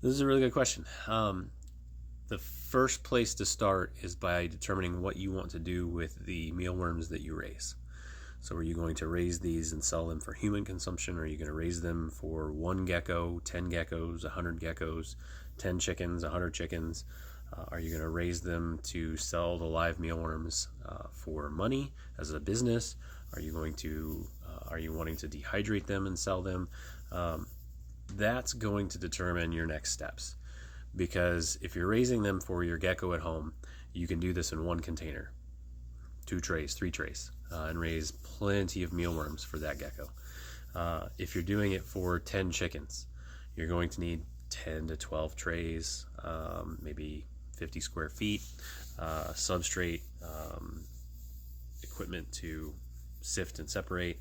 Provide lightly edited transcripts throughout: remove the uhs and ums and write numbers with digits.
This is a really good question. The first place to start is by determining what you want to do with the mealworms that you raise. So are you going to raise these and sell them for human consumption? Or are you going to raise them for one gecko, 10 geckos, 100 geckos, 10 chickens, 100 chickens? Are you going to raise them to sell the live mealworms for money as a business? Are you wanting to dehydrate them and sell them? That's going to determine your next steps. Because if you're raising them for your gecko at home, you can do this in one container, 2 trays, 3 trays, and raise plenty of mealworms for that gecko. If you're doing it for 10 chickens, you're going to need 10 to 12 trays, maybe 50 square feet, substrate, equipment to sift and separate.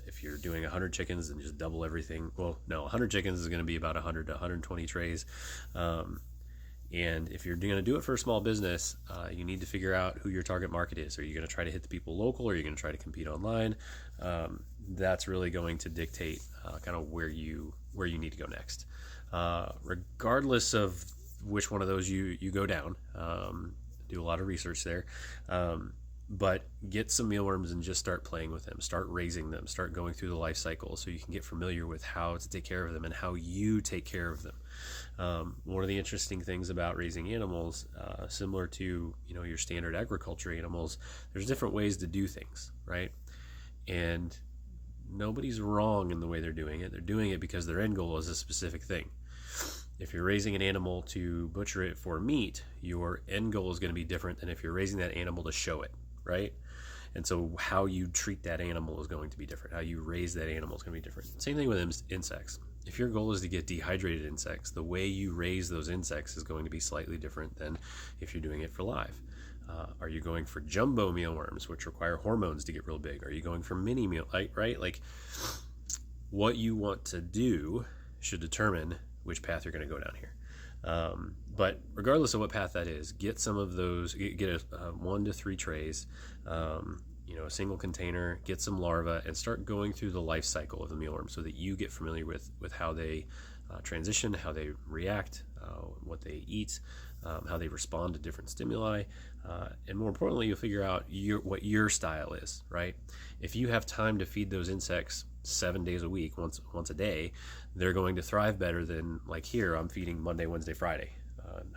If you're doing 100 chickens, then just double everything. Well, no, 100 chickens is going to be about 100 to 120 trays. And if you're going to do it for a small business, you need to figure out who your target market is. Are you going to try to hit the people local, or are you going to try to compete online? That's really going to dictate kind of where you need to go next. Regardless of which one of those you go down, do a lot of research there. But get some mealworms and just start playing with them. Start raising them. Start going through the life cycle so you can get familiar with how to take care of them and how you take care of them. One of the interesting things about raising animals, similar to your standard agriculture animals, there's different ways to do things, right? And nobody's wrong in the way they're doing it. They're doing it because their end goal is a specific thing. If you're raising an animal to butcher it for meat, your end goal is going to be different than if you're raising that animal to show it, right? And so how you treat that animal is going to be different. How you raise that animal is going to be different. Same thing with insects. If your goal is to get dehydrated insects, the way you raise those insects is going to be slightly different than if you're doing it for live. Are you going for jumbo mealworms, which require hormones to get real big? Are you going for mini meal, right? Like, what you want to do should determine which path you're going to go down here. But regardless of what path that is, get some of those, get a 1 to 3 trays, a single container, get some larvae, and start going through the life cycle of the mealworm so that you get familiar with how they transition, how they react, what they eat, how they respond to different stimuli, and more importantly, you'll figure out what your style is, right? If you have time to feed those insects 7 days a week, once a day, they're going to thrive better than, like here, I'm feeding Monday, Wednesday, Friday,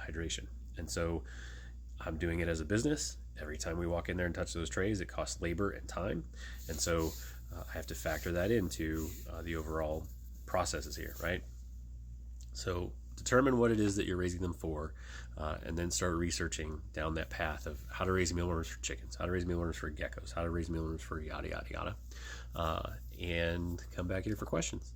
hydration. And so I'm doing it as a business. Every time we walk in there and touch those trays, it costs labor and time. And so I have to factor that into the overall processes here, right? So determine what it is that you're raising them for, and then start researching down that path of how to raise mealworms for chickens, how to raise mealworms for geckos, how to raise mealworms for yada, yada, yada. And come back here for questions.